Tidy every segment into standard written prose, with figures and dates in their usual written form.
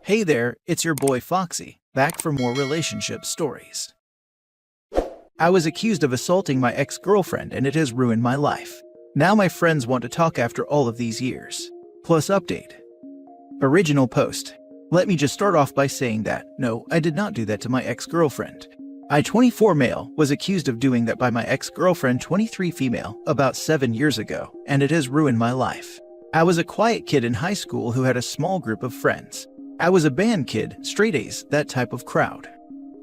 Hey there, it's your boy Foxy, back for more relationship stories. I was accused of assaulting my ex-girlfriend and it has ruined my life. Now my friends want to talk after all of these years. Plus update. Original post. Let me just start off by saying that, no, I did not do that to my ex-girlfriend. I, 24 male, was accused of doing that by my ex-girlfriend, 23 female, about 7 years ago, and it has ruined my life. I was a quiet kid in high school who had a small group of friends. I was a band kid, straight A's, that type of crowd.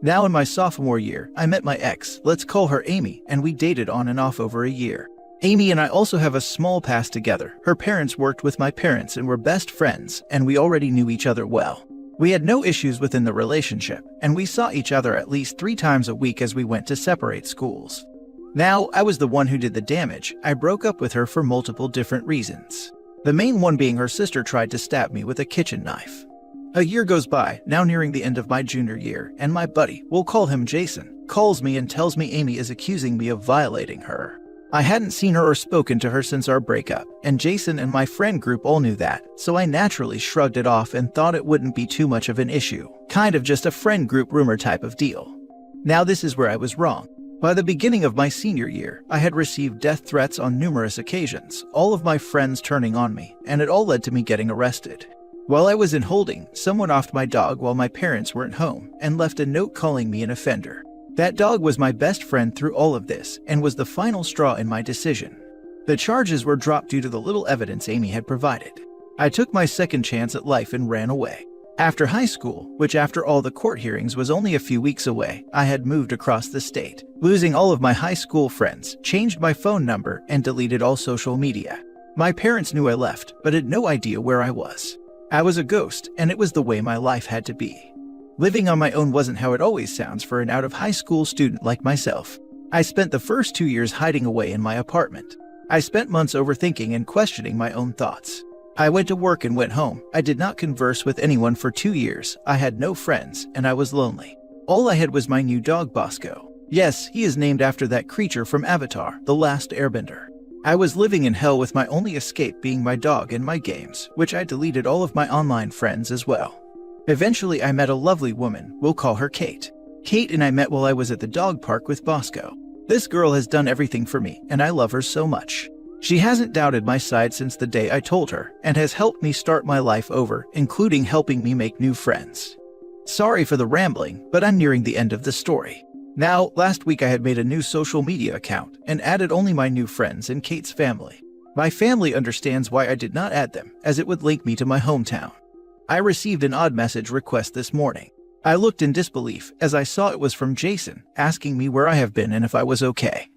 Now in my sophomore year, I met my ex, let's call her Amy, and we dated on and off over a year. Amy and I also have a small past together. Her parents worked with my parents and were best friends, and we already knew each other well. We had no issues within the relationship, and we saw each other at least 3 times a week as we went to separate schools. Now, I was the one who did the damage. I broke up with her for multiple different reasons. The main one being her sister tried to stab me with a kitchen knife. A year goes by, now nearing the end of my junior year, and my buddy, we'll call him Jason, calls me and tells me Amy is accusing me of violating her. I hadn't seen her or spoken to her since our breakup, and Jason and my friend group all knew that, so I naturally shrugged it off and thought it wouldn't be too much of an issue, kind of just a friend group rumor type of deal. Now this is where I was wrong. By the beginning of my senior year, I had received death threats on numerous occasions, all of my friends turning on me, and it all led to me getting arrested. While I was in holding, someone offed my dog while my parents weren't home and left a note calling me an offender. That dog was my best friend through all of this and was the final straw in my decision. The charges were dropped due to the little evidence Amy had provided. I took my second chance at life and ran away. After high school, which after all the court hearings was only a few weeks away, I had moved across the state, losing all of my high school friends, changed my phone number, and deleted all social media. My parents knew I left, but had no idea where I was. I was a ghost, and it was the way my life had to be. Living on my own wasn't how it always sounds for an out-of-high school student like myself. I spent the first 2 years hiding away in my apartment. I spent months overthinking and questioning my own thoughts. I went to work and went home. I did not converse with anyone for 2 years. I had no friends, and I was lonely. All I had was my new dog, Bosco. Yes, he is named after that creature from Avatar, The Last Airbender. I was living in hell with my only escape being my dog and my games, which I deleted all of my online friends as well. Eventually, I met a lovely woman, we'll call her Kate. Kate and I met while I was at the dog park with Bosco. This girl has done everything for me, and I love her so much. She hasn't doubted my side since the day I told her, and has helped me start my life over, including helping me make new friends. Sorry for the rambling, but I'm nearing the end of the story. Now, last week I had made a new social media account, and added only my new friends and Kate's family. My family understands why I did not add them, as it would link me to my hometown. I received an odd message request this morning. I looked in disbelief as I saw it was from Jason, asking me where I have been and if I was okay.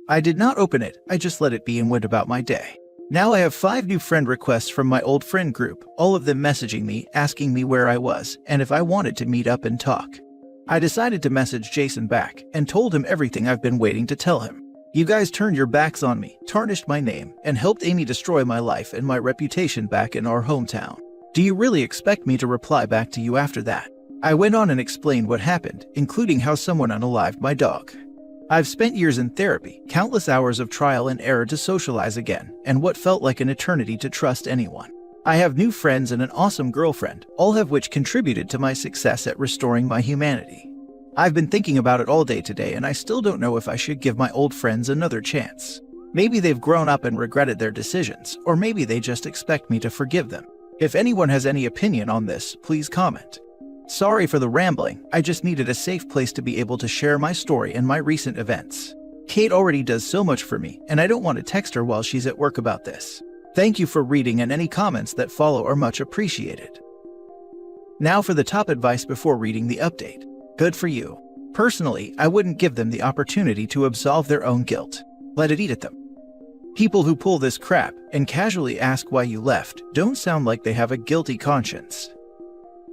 I did not open it, I just let it be and went about my day. Now I have 5 new friend requests from my old friend group, all of them messaging me, asking me where I was, and if I wanted to meet up and talk. I decided to message Jason back, and told him everything I've been waiting to tell him. You guys turned your backs on me, tarnished my name, and helped Amy destroy my life and my reputation back in our hometown. Do you really expect me to reply back to you after that? I went on and explained what happened, including how someone unalived my dog. I've spent years in therapy, countless hours of trial and error to socialize again, and what felt like an eternity to trust anyone. I have new friends and an awesome girlfriend, all of which contributed to my success at restoring my humanity. I've been thinking about it all day today, and I still don't know if I should give my old friends another chance. Maybe they've grown up and regretted their decisions, or maybe they just expect me to forgive them. If anyone has any opinion on this, please comment. Sorry for the rambling, I just needed a safe place to be able to share my story and my recent events. Kate already does so much for me, and I don't want to text her while she's at work about this. Thank you for reading, and any comments that follow are much appreciated. Now for the top advice before reading the update. Good for you. Personally, I wouldn't give them the opportunity to absolve their own guilt. Let it eat at them. People who pull this crap and casually ask why you left don't sound like they have a guilty conscience.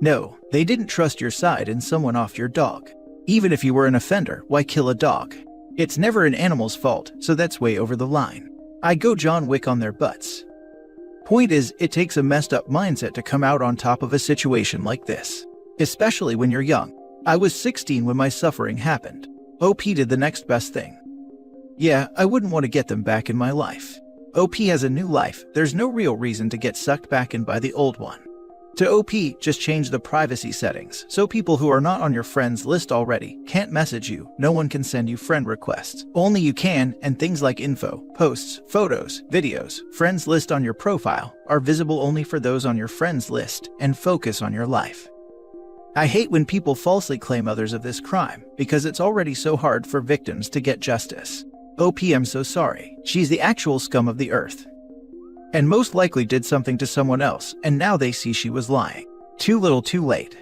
No, they didn't trust your side and someone off your dog. Even if you were an offender, why kill a dog? It's never an animal's fault, so that's way over the line. I go John Wick on their butts. Point is, it takes a messed up mindset to come out on top of a situation like this. Especially when you're young. I was 16 when my suffering happened. OP did the next best thing. Yeah, I wouldn't want to get them back in my life. OP has a new life, there's no real reason to get sucked back in by the old one. To OP, just change the privacy settings so people who are not on your friends list already can't message you, no one can send you friend requests. Only you can, and things like info, posts, photos, videos, friends list on your profile are visible only for those on your friends list, and focus on your life. I hate when people falsely claim others of this crime because it's already so hard for victims to get justice. OP, I'm so sorry. She's the actual scum of the earth. And most likely did something to someone else, and now they see she was lying. Too little too late.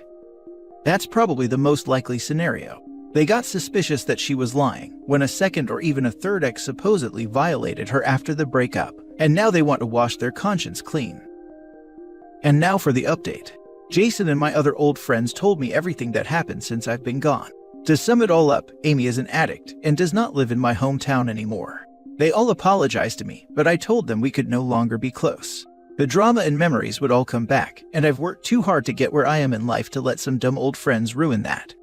That's probably the most likely scenario. They got suspicious that she was lying when a second or even a third ex supposedly violated her after the breakup, and now they want to wash their conscience clean. And now for the update. Jason and my other old friends told me everything that happened since I've been gone. To sum it all up, Amy is an addict and does not live in my hometown anymore. They all apologized to me, but I told them we could no longer be close. The drama and memories would all come back, and I've worked too hard to get where I am in life to let some dumb old friends ruin that.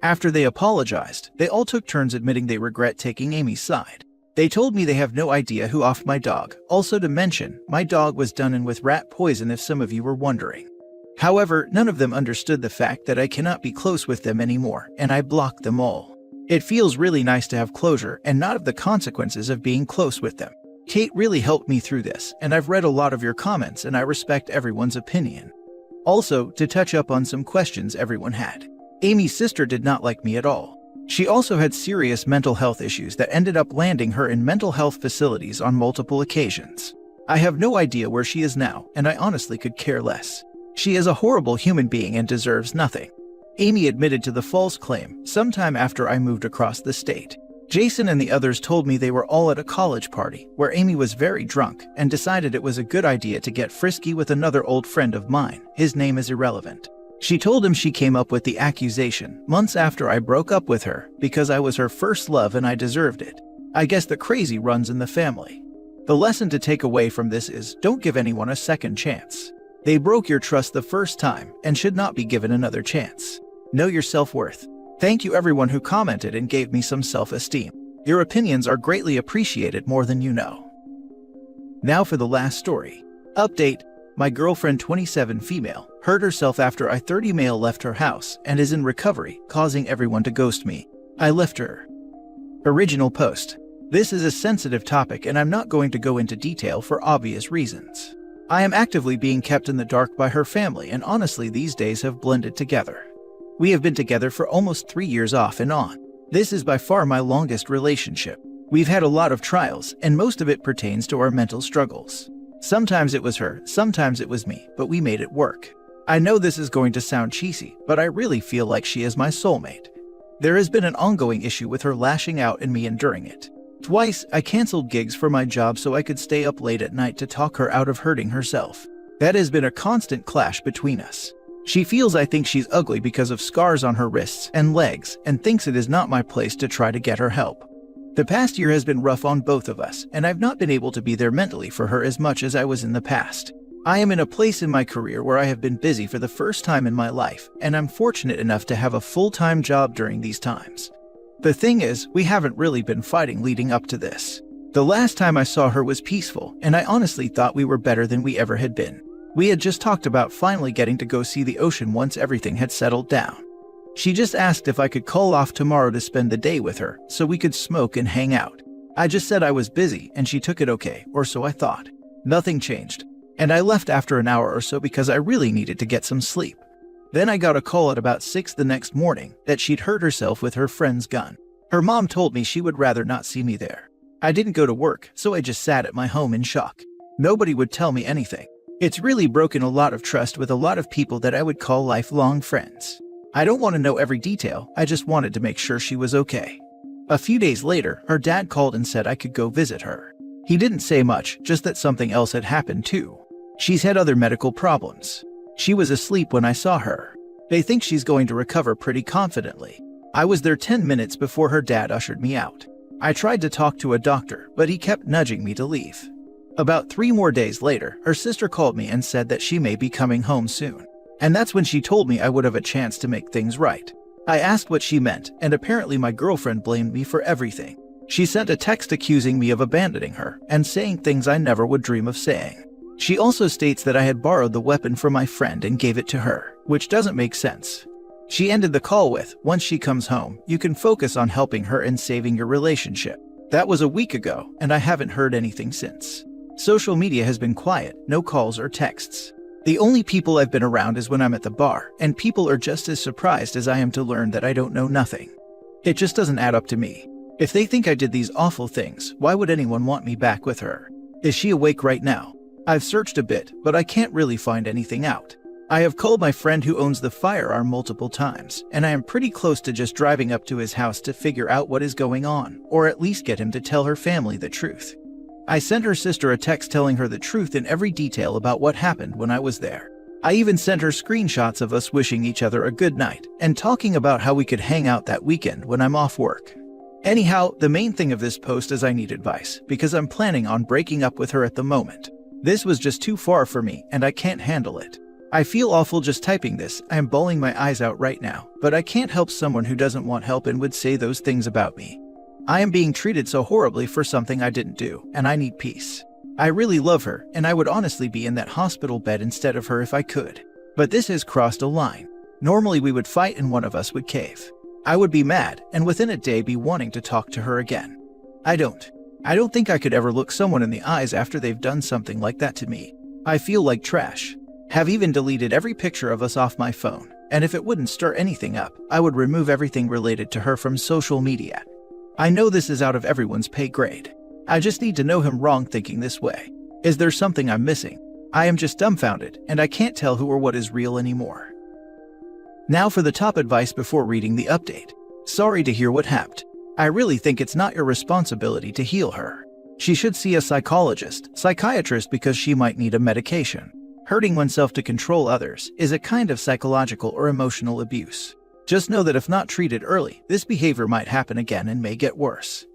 After they apologized, they all took turns admitting they regret taking Amy's side. They told me they have no idea who offed my dog. Also to mention, my dog was done in with rat poison if some of you were wondering. However, none of them understood the fact that I cannot be close with them anymore, and I blocked them all. It feels really nice to have closure and not have the consequences of being close with them. Kate really helped me through this, and I've read a lot of your comments and I respect everyone's opinion. Also, to touch up on some questions everyone had. Amy's sister did not like me at all. She also had serious mental health issues that ended up landing her in mental health facilities on multiple occasions. I have no idea where she is now, and I honestly could care less. She is a horrible human being and deserves nothing. Amy admitted to the false claim sometime after I moved across the state. Jason and the others told me they were all at a college party where Amy was very drunk and decided it was a good idea to get frisky with another old friend of mine. His name is irrelevant. She told him she came up with the accusation months after I broke up with her because I was her first love and I deserved it. I guess the crazy runs in the family. The lesson to take away from this is don't give anyone a second chance. They broke your trust the first time and should not be given another chance. Know your self-worth. Thank you everyone who commented and gave me some self-esteem. Your opinions are greatly appreciated more than you know. Now for the last story. Update. My girlfriend 27 female hurt herself after I 30 male left her house and is in recovery, causing everyone to ghost me. I left her. Original post. This is a sensitive topic and I'm not going to go into detail for obvious reasons. I am actively being kept in the dark by her family and honestly these days have blended together. We have been together for almost 3 years off and on. This is by far my longest relationship. We've had a lot of trials, and most of it pertains to our mental struggles. Sometimes it was her, sometimes it was me, but we made it work. I know this is going to sound cheesy, but I really feel like she is my soulmate. There has been an ongoing issue with her lashing out and me enduring it. Twice, I canceled gigs for my job so I could stay up late at night to talk her out of hurting herself. That has been a constant clash between us. She feels I think she's ugly because of scars on her wrists and legs and thinks it is not my place to try to get her help. The past year has been rough on both of us, and I've not been able to be there mentally for her as much as I was in the past. I am in a place in my career where I have been busy for the first time in my life, and I'm fortunate enough to have a full-time job during these times. The thing is, we haven't really been fighting leading up to this. The last time I saw her was peaceful, and I honestly thought we were better than we ever had been. We had just talked about finally getting to go see the ocean once everything had settled down. She just asked if I could call off tomorrow to spend the day with her so we could smoke and hang out. I just said I was busy and she took it okay, or so I thought. Nothing changed, and I left after an hour or so because I really needed to get some sleep. Then I got a call at about 6 the next morning that she'd hurt herself with her friend's gun. Her mom told me she would rather not see me there. I didn't go to work, so I just sat at my home in shock. Nobody would tell me anything. It's really broken a lot of trust with a lot of people that I would call lifelong friends. I don't want to know every detail, I just wanted to make sure she was okay. A few days later, her dad called and said I could go visit her. He didn't say much, just that something else had happened too. She's had other medical problems. She was asleep when I saw her. They think she's going to recover pretty confidently. I was there 10 minutes before her dad ushered me out. I tried to talk to a doctor, but he kept nudging me to leave. About 3 more days later, her sister called me and said that she may be coming home soon. And that's when she told me I would have a chance to make things right. I asked what she meant, and apparently my girlfriend blamed me for everything. She sent a text accusing me of abandoning her and saying things I never would dream of saying. She also states that I had borrowed the weapon from my friend and gave it to her, which doesn't make sense. She ended the call with, "Once she comes home, you can focus on helping her and saving your relationship." That was a week ago, and I haven't heard anything since. Social media has been quiet, no calls or texts. The only people I've been around is when I'm at the bar, and people are just as surprised as I am to learn that I don't know nothing. It just doesn't add up to me. If they think I did these awful things, why would anyone want me back with her? Is she awake right now? I've searched a bit, but I can't really find anything out. I have called my friend who owns the firearm multiple times, and I am pretty close to just driving up to his house to figure out what is going on, or at least get him to tell her family the truth. I sent her sister a text telling her the truth in every detail about what happened when I was there. I even sent her screenshots of us wishing each other a good night, and talking about how we could hang out that weekend when I'm off work. Anyhow, the main thing of this post is I need advice, because I'm planning on breaking up with her at the moment. This was just too far for me, and I can't handle it. I feel awful just typing this. I am bawling my eyes out right now, but I can't help someone who doesn't want help and would say those things about me. I am being treated so horribly for something I didn't do, and I need peace. I really love her, and I would honestly be in that hospital bed instead of her if I could. But this has crossed a line. Normally we would fight and one of us would cave. I would be mad, and within a day be wanting to talk to her again. I don't think I could ever look someone in the eyes after they've done something like that to me. I feel like trash. Have even deleted every picture of us off my phone, and if it wouldn't stir anything up, I would remove everything related to her from social media. I know this is out of everyone's pay grade. I just need to know him wrong thinking this way. Is there something I'm missing? I am just dumbfounded, and I can't tell who or what is real anymore. Now for the top advice before reading the update. Sorry to hear what happened. I really think it's not your responsibility to heal her. She should see a psychiatrist because she might need a medication. Hurting oneself to control others is a kind of psychological or emotional abuse. Just know that if not treated early, this behavior might happen again and may get worse.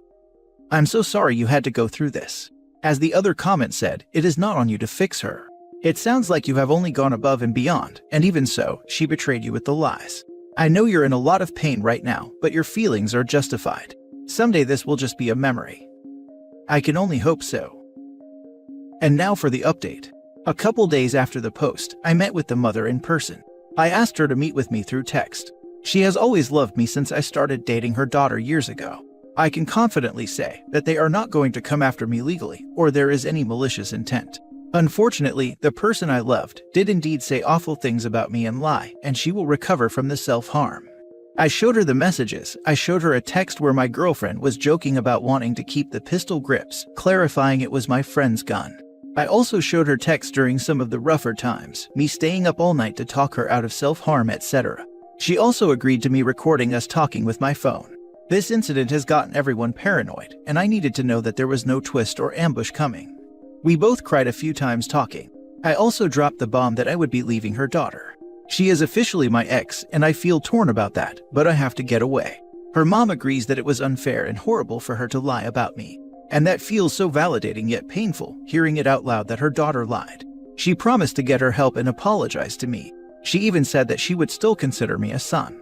I'm so sorry you had to go through this. As the other comment said, it is not on you to fix her. It sounds like you have only gone above and beyond, and even so, she betrayed you with the lies. I know you're in a lot of pain right now, but your feelings are justified. Someday this will just be a memory. I can only hope so. And now for the update. A couple days after the post, I met with the mother in person. I asked her to meet with me through text. She has always loved me since I started dating her daughter years ago. I can confidently say that they are not going to come after me legally, or there is any malicious intent. Unfortunately, the person I loved did indeed say awful things about me and lie, and she will recover from the self-harm. I showed her the messages. I showed her a text where my girlfriend was joking about wanting to keep the pistol grips, clarifying it was my friend's gun. I also showed her texts during some of the rougher times, me staying up all night to talk her out of self-harm, etc. She also agreed to me recording us talking with my phone. This incident has gotten everyone paranoid, and I needed to know that there was no twist or ambush coming. We both cried a few times talking. I also dropped the bomb that I would be leaving her daughter. She is officially my ex, and I feel torn about that, but I have to get away. Her mom agrees that it was unfair and horrible for her to lie about me. And that feels so validating yet painful, hearing it out loud that her daughter lied. She promised to get her help and apologize to me. She even said that she would still consider me a son.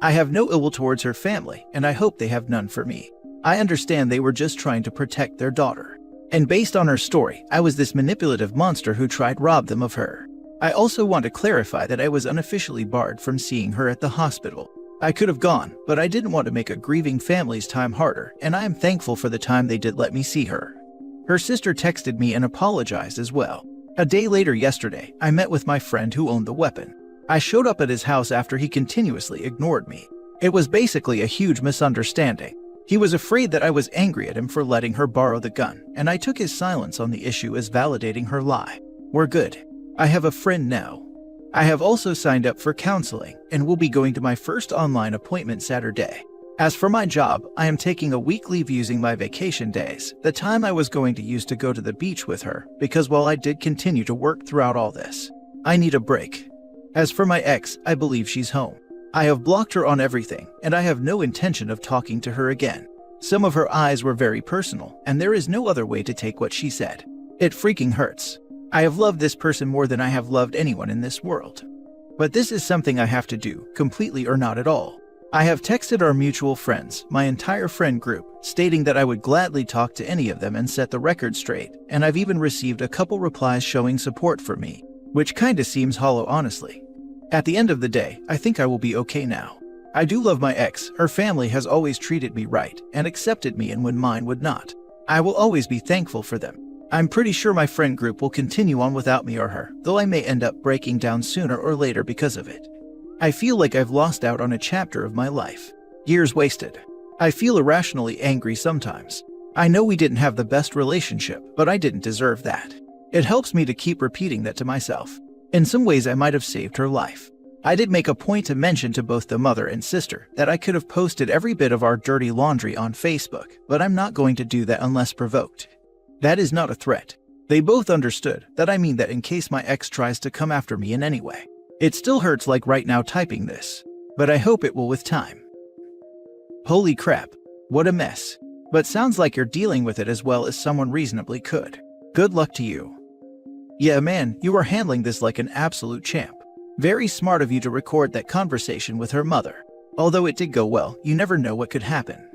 I have no ill will towards her family, and I hope they have none for me. I understand they were just trying to protect their daughter. And based on her story, I was this manipulative monster who tried to rob them of her. I also want to clarify that I was unofficially barred from seeing her at the hospital. I could have gone, but I didn't want to make a grieving family's time harder, and I am thankful for the time they did let me see her. Her sister texted me and apologized as well. A day later yesterday, I met with my friend who owned the weapon. I showed up at his house after he continuously ignored me. It was basically a huge misunderstanding. He was afraid that I was angry at him for letting her borrow the gun, and I took his silence on the issue as validating her lie. We're good. I have a friend now. I have also signed up for counseling and will be going to my first online appointment Saturday. As for my job, I am taking a week leave using my vacation days, the time I was going to use to go to the beach with her, because while I did continue to work throughout all this, I need a break. As for my ex, I believe she's home. I have blocked her on everything, and I have no intention of talking to her again. Some of her eyes were very personal, and there is no other way to take what she said. It freaking hurts. I have loved this person more than I have loved anyone in this world. But this is something I have to do, completely or not at all. I have texted our mutual friends, my entire friend group, stating that I would gladly talk to any of them and set the record straight, and I've even received a couple replies showing support for me, which kinda seems hollow honestly. At the end of the day, I think I will be okay now. I do love my ex, her family has always treated me right and accepted me and when mine would not. I will always be thankful for them. I'm pretty sure my friend group will continue on without me or her, though I may end up breaking down sooner or later because of it. I feel like I've lost out on a chapter of my life. Years wasted. I feel irrationally angry sometimes. I know we didn't have the best relationship, but I didn't deserve that. It helps me to keep repeating that to myself. In some ways, I might have saved her life. I did make a point to mention to both the mother and sister that I could have posted every bit of our dirty laundry on Facebook, but I'm not going to do that unless provoked. That is not a threat. They both understood that I mean that in case my ex tries to come after me in any way. It still hurts like right now typing this, but I hope it will with time. Holy crap, what a mess. But sounds like you're dealing with it as well as someone reasonably could. Good luck to you. Yeah man, you are handling this like an absolute champ. Very smart of you to record that conversation with her mother. Although it did go well, you never know what could happen.